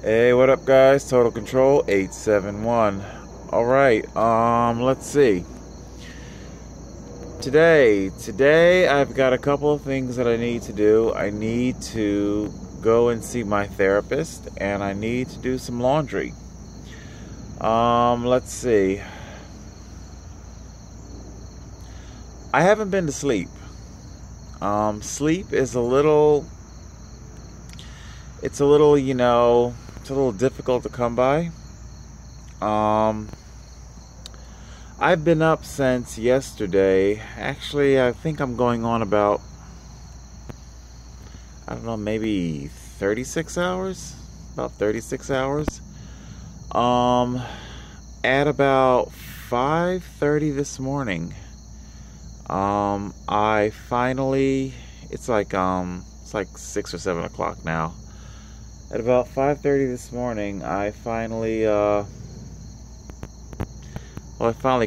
Hey, what up, guys? Total Control 871. All right. Let's see. Today I've got a couple of things that I need to do. I need to go and see my therapist, and I need to do some laundry. Let's see. I haven't been to sleep. Sleep is it's a little, it's a little difficult to come by. I've been up since yesterday. Actually, I think I'm going on about, I don't know, maybe 36 hours? About 36 hours. At about 5:30 this morning, I finally, it's like 6 or 7 o'clock now. At about 5:30 this morning, I finally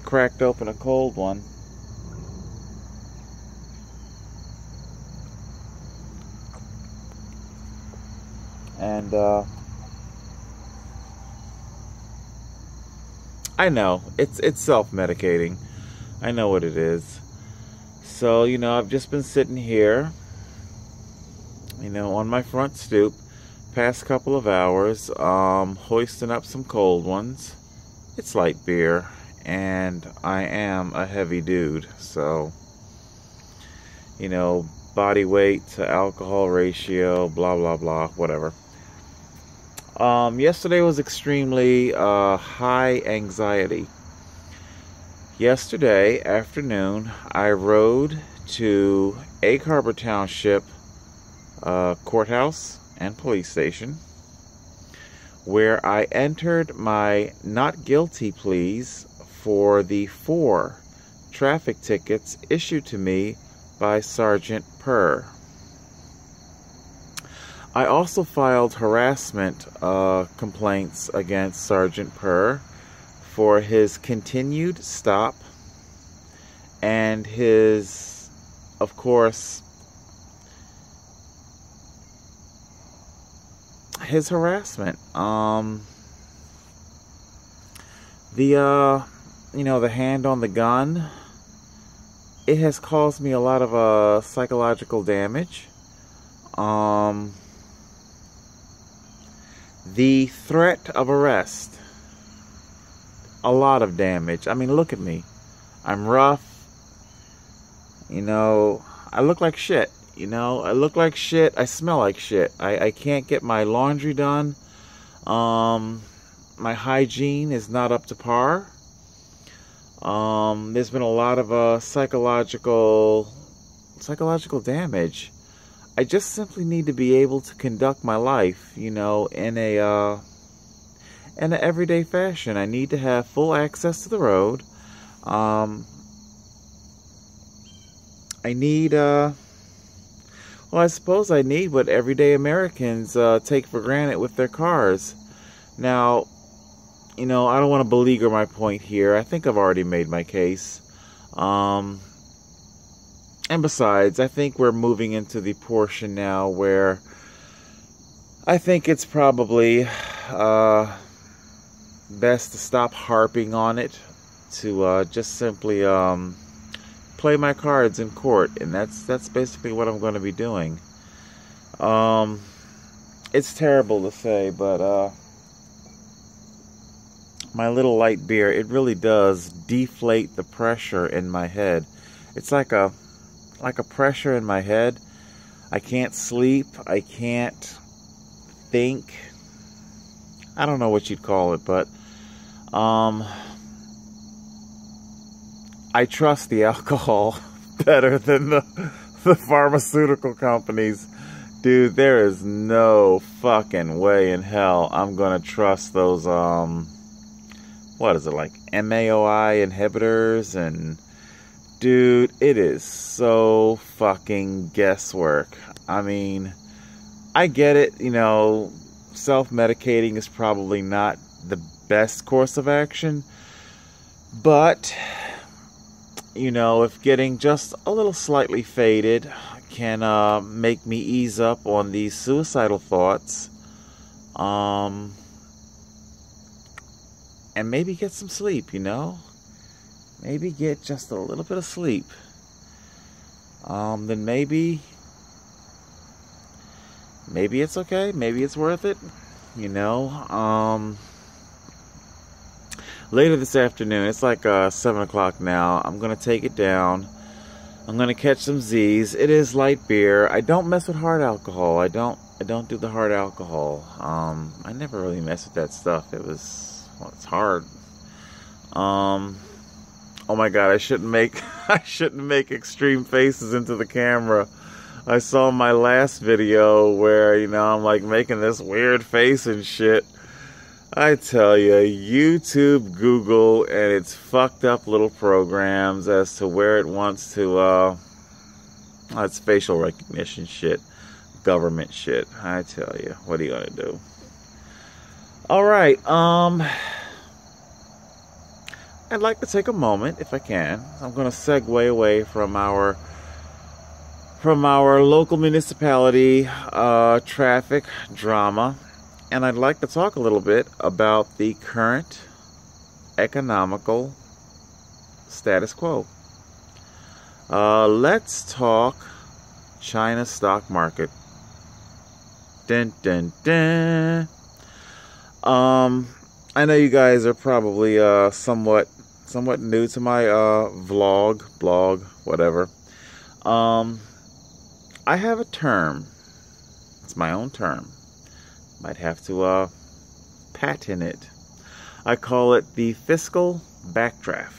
cracked open a cold one. And I know it's self-medicating. I know what it is. So, I've just been sitting here, on my front stoop past couple of hours, hoisting up some cold ones. It's light beer, and I am a heavy dude, so body weight to alcohol ratio, blah blah blah, whatever. Yesterday was extremely high anxiety. Yesterday afternoon, I rode to Egg Harbor Township courthouse and police station, where I entered my not guilty pleas for the 4 traffic tickets issued to me by Sergeant Purr. I also filed harassment complaints against Sergeant Purr for his continued stop and his, of course, his harassment. The hand on the gun, it has caused me a lot of psychological damage. The threat of arrest, a lot of damage. I mean, look at me. I'm rough. I look like shit. I look like shit. I smell like shit. I can't get my laundry done. My hygiene is not up to par. There's been a lot of psychological damage. I just simply need to be able to conduct my life, in an everyday fashion. I need to have full access to the road. I need, I suppose I need what everyday Americans take for granted with their cars. Now, I don't want to beleaguer my point here. I think I've already made my case. And besides, I think we're moving into the portion now where I think it's probably best to stop harping on it, to just simply play my cards in court, and that's basically what I'm going to be doing. It's terrible to say, but my little light beer, it really does deflate the pressure in my head. It's like a pressure in my head. I can't sleep. I can't think. I don't know what you'd call it, but I trust the alcohol better than the pharmaceutical companies. Dude, there is no fucking way in hell I'm gonna trust those what is it, like MAOI inhibitors? And dude, it is so fucking guesswork. I mean, I get it, self-medicating is probably not the best course of action, but if getting just a little slightly faded can make me ease up on these suicidal thoughts, And maybe get some sleep, you know? Maybe get just a little bit of sleep. Then maybe it's okay. Maybe it's worth it, you know? Later this afternoon, it's like 7 o'clock now. I'm going to take it down. I'm going to catch some Z's. It is light beer. I don't mess with hard alcohol. I don't do the hard alcohol. I never really mess with that stuff. It's hard. Oh my God, I shouldn't make extreme faces into the camera. I saw my last video where, you know, I'm like making this weird face and shit. I tell you, YouTube, Google, and its fucked up little programs as to where it wants to, it's facial recognition shit, government shit. I tell you, what are you gonna do? All right, I'd like to take a moment, if I can. I'm gonna segue away from our local municipality traffic drama. And I'd like to talk a little bit about the current economical status quo. Let's talk China stock market. Dun, dun, dun. I know you guys are probably somewhat new to my blog, whatever. I have a term. It's my own term. Might have to patent it. I call it the fiscal backdraft.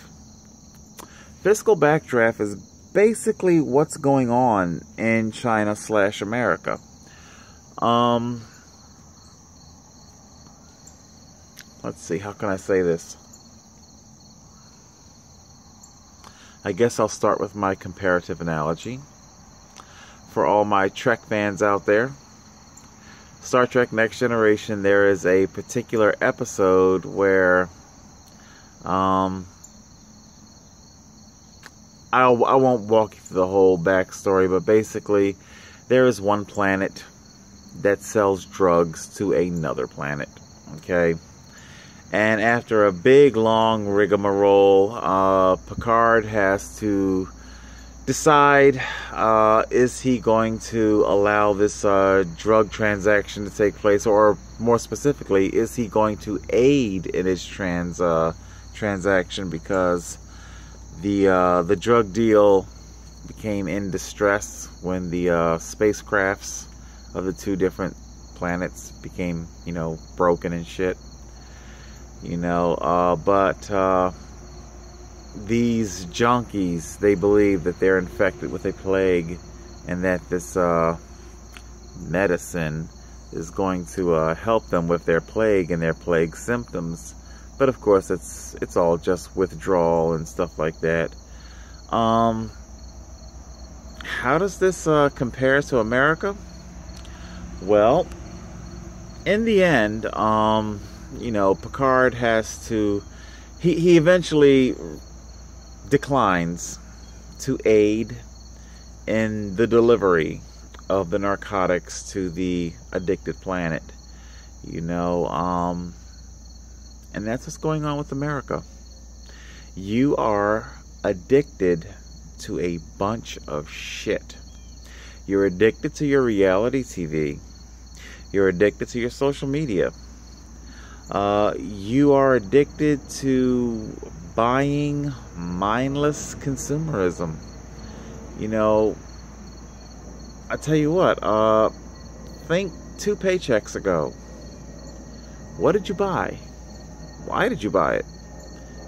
Fiscal backdraft is basically what's going on in China/America. Let's see, how can I say this? I guess I'll start with my comparative analogy. For all my Trek fans out there, Star Trek Next Generation, there is a particular episode where I won't walk you through the whole backstory, but basically there is one planet that sells drugs to another planet, okay? And after a big long rigmarole, Picard has to decide, is he going to allow this drug transaction to take place, or more specifically, is he going to aid in his transaction, because the drug deal became in distress when the spacecrafts of the two different planets became, you know, broken and shit, you know, but these junkies, they believe that they're infected with a plague, and that this medicine is going to help them with their plague and their plague symptoms. But of course, it's all just withdrawal and stuff like that. How does this compare to America? Well, in the end, you know, Picard has to, he eventually declines to aid in the delivery of the narcotics to the addicted planet, you know, and that's what's going on with America. You are addicted to a bunch of shit. You're addicted to your reality TV. You're addicted to your social media. You are addicted to buying mindless consumerism. You know, I tell you what, think 2 paychecks ago. What did you buy? Why did you buy it?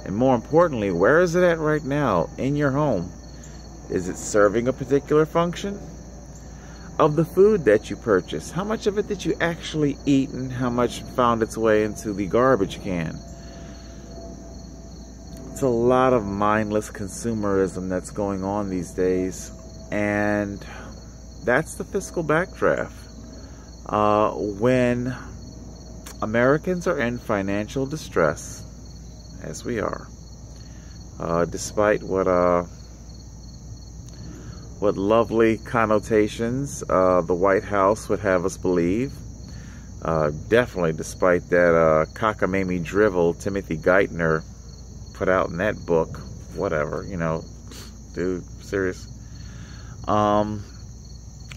And more importantly, where is it at right now in your home? Is it serving a particular function? Of the food that you purchase, how much of it did you actually eat, and how much found its way into the garbage can? It's a lot of mindless consumerism that's going on these days, and that's the fiscal backdraft. When Americans are in financial distress, as we are, despite what lovely connotations the White House would have us believe, Definitely, despite that cockamamie drivel Timothy Geithner put out in that book. Whatever, you know, dude, serious.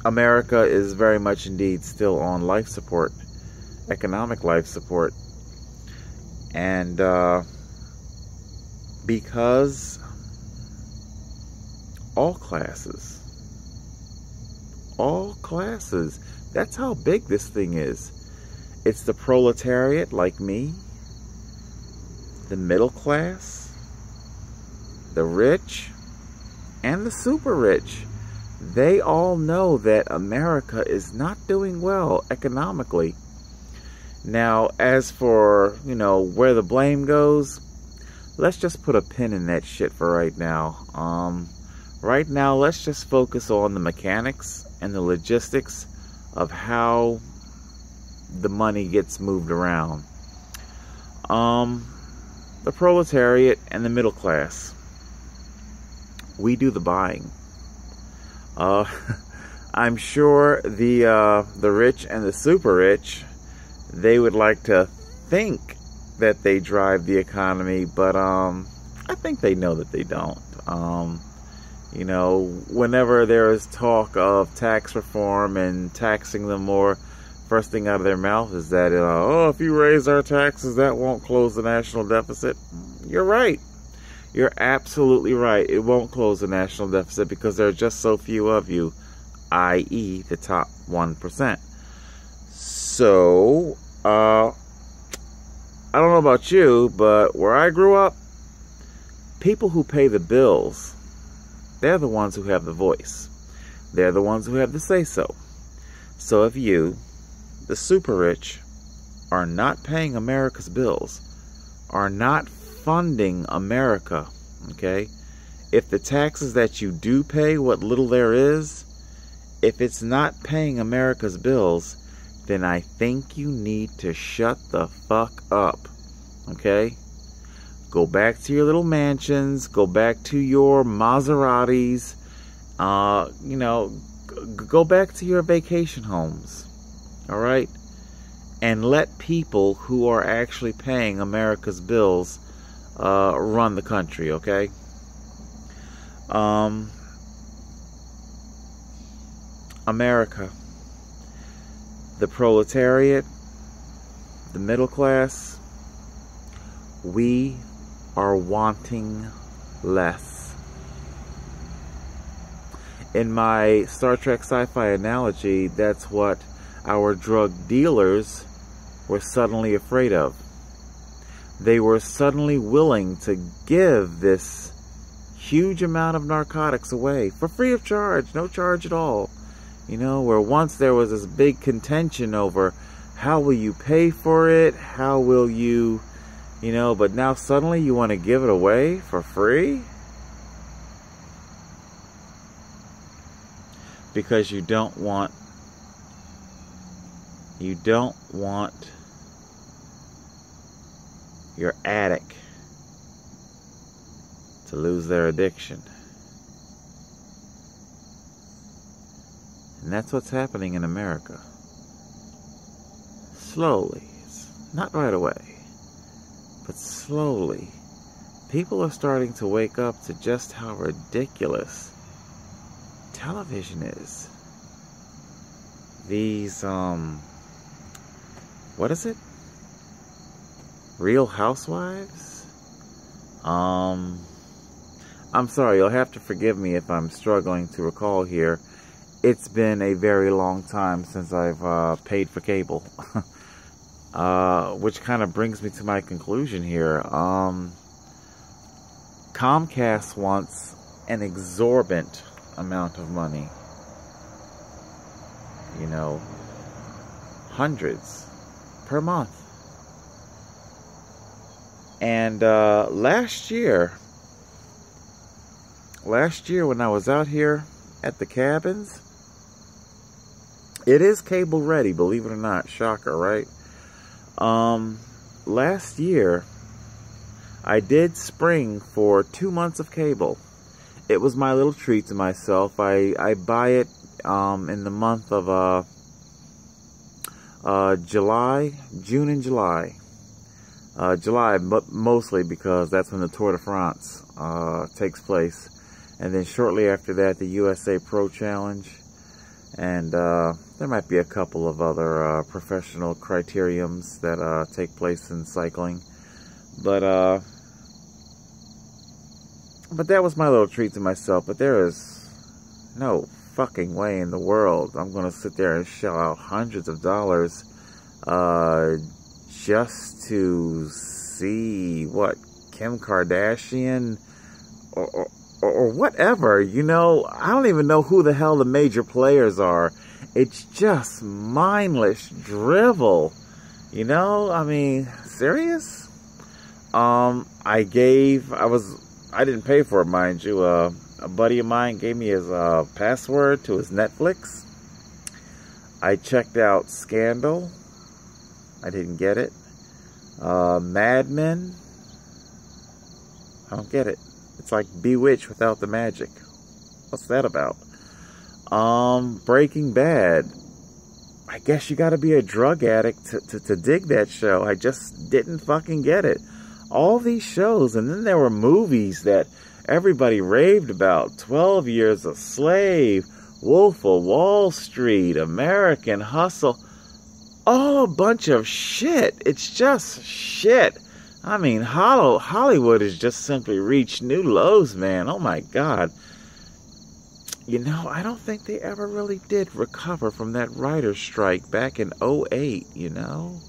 America is very much indeed still on life support, economic life support. And because all classes, that's how big this thing is. It's the proletariat like me, the middle class, the rich, and the super rich. They all know that America is not doing well economically. Now, as for, you know, where the blame goes, let's just put a pin in that shit for right now. Right now, let's just focus on the mechanics and the logistics of how the money gets moved around. The proletariat and the middle class, we do the buying. I'm sure the rich and the super rich, they would like to think that they drive the economy, but I think they know that they don't. You know, whenever there is talk of tax reform and taxing them more, first thing out of their mouth is that, oh, if you raise our taxes, that won't close the national deficit. You're right. You're absolutely right. It won't close the national deficit because there are just so few of you, i.e. the top 1%. So, I don't know about you, but where I grew up, people who pay the bills, they're the ones who have the voice. They're the ones who have the say-so. So if you, the super rich, are not paying America's bills, are not funding America, okay? If the taxes that you do pay, what little there is, if it's not paying America's bills, then I think you need to shut the fuck up, okay? Go back to your little mansions, go back to your Maseratis, you know, go back to your vacation homes, all right? And let people who are actually paying America's bills run the country, okay? America, the proletariat, the middle class, we are wanting less. In my Star Trek sci-fi analogy, that's what our drug dealers were suddenly afraid of. They were suddenly willing to give this huge amount of narcotics away for free of charge, no charge at all. You know, where once there was this big contention over how will you pay for it, how will you, you know, but now suddenly you want to give it away for free? Because you don't want your addict to lose their addiction. And that's what's happening in America. Slowly, it's not right away, but slowly, people are starting to wake up to just how ridiculous television is. These, what is it? Real Housewives? I'm sorry, you'll have to forgive me if I'm struggling to recall here. It's been a very long time since I've paid for cable. Which kind of brings me to my conclusion here. Comcast wants an exorbitant amount of money. You know, hundreds per month. And last year when I was out here at the cabins, it is cable ready, believe it or not. Shocker, right? Last year, I did spring for 2 months of cable. It was my little treat to myself. I buy it in the month of June and July. July, but mostly because that's when the Tour de France takes place. And then shortly after that, the USA Pro Challenge. And there might be a couple of other professional criteriums that take place in cycling. But that was my little treat to myself. But there is no fucking way in the world I'm going to sit there and shell out hundreds of dollars just to see what Kim Kardashian or whatever, you know. I don't even know who the hell the major players are. It's just mindless drivel, you know. I mean, serious? I didn't pay for it, mind you. A buddy of mine gave me his password to his Netflix. I checked out Scandal. I didn't get it. Mad Men. I don't get it. It's like Bewitched without the magic. What's that about? Breaking Bad. I guess you gotta be a drug addict to dig that show. I just didn't fucking get it. All these shows, and then there were movies that everybody raved about. 12 Years a Slave, Wolf of Wall Street, American Hustle. All a bunch of shit. It's just shit. I mean, Hollywood has just simply reached new lows, man. Oh my God. You know, I don't think they ever really did recover from that writer's strike back in 2008, you know?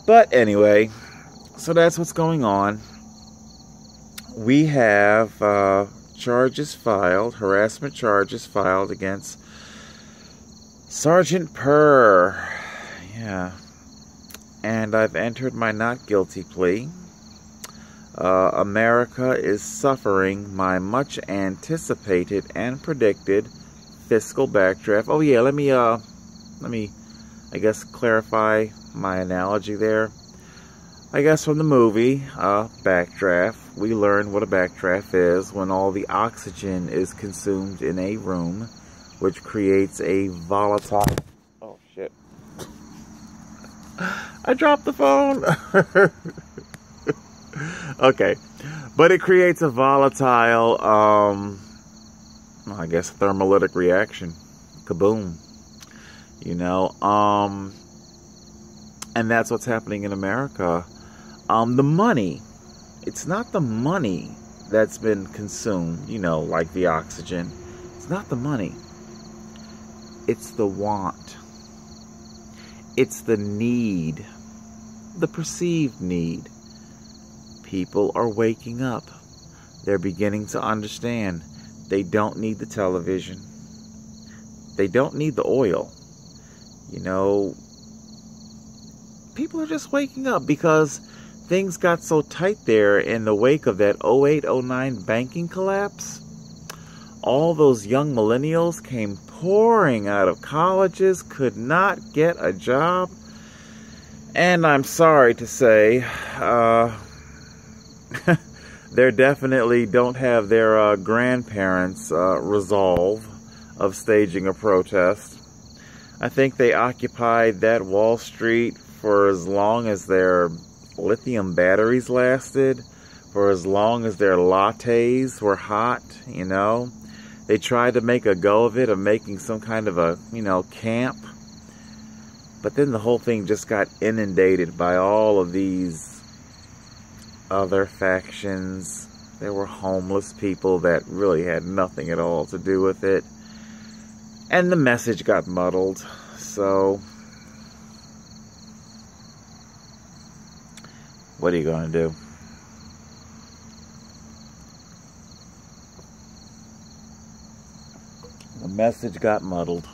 But anyway, so that's what's going on. We have charges filed, harassment charges filed against Sergeant Purr. Yeah. And I've entered my not guilty plea. America is suffering my much anticipated and predicted fiscal backdraft. Oh yeah, let me I guess clarify my analogy there. I guess from the movie Backdraft, we learned what a backdraft is when all the oxygen is consumed in a room, which creates a volatile... Oh shit. I dropped the phone. Okay. But it creates a volatile, I guess, thermolytic reaction. Kaboom. You know, and that's what's happening in America. The money, it's not the money that's been consumed, you know, like the oxygen. It's not the money. It's the want. It's the need, the perceived need. People are waking up. They're beginning to understand they don't need the television. They don't need the oil. You know, people are just waking up because things got so tight there in the wake of that 08-09 banking collapse. All those young millennials came pouring out of colleges, could not get a job. And I'm sorry to say, they definitely don't have their grandparents' resolve of staging a protest. I think they occupied that Wall Street for as long as their lithium batteries lasted, for as long as their lattes were hot, you know. They tried to make a go of it, of making some kind of a, you know, camp. But then the whole thing just got inundated by all of these other factions. There were homeless people that really had nothing at all to do with it. And the message got muddled. So, what are you going to do? The message got muddled.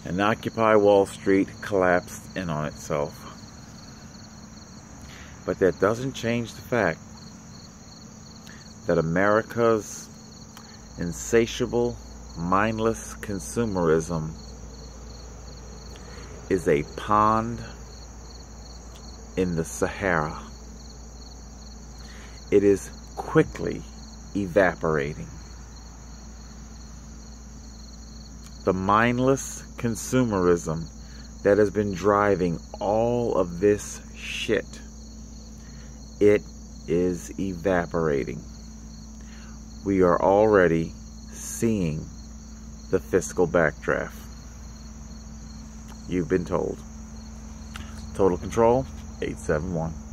And Occupy Wall Street collapsed in on itself. But that doesn't change the fact that America's insatiable, mindless consumerism is a pond in the Sahara. It is quickly evaporating. the mindless consumerism that has been driving all of this shit, it is evaporating. We are already seeing the fiscal backdraft. You've been told. Total Control, 871.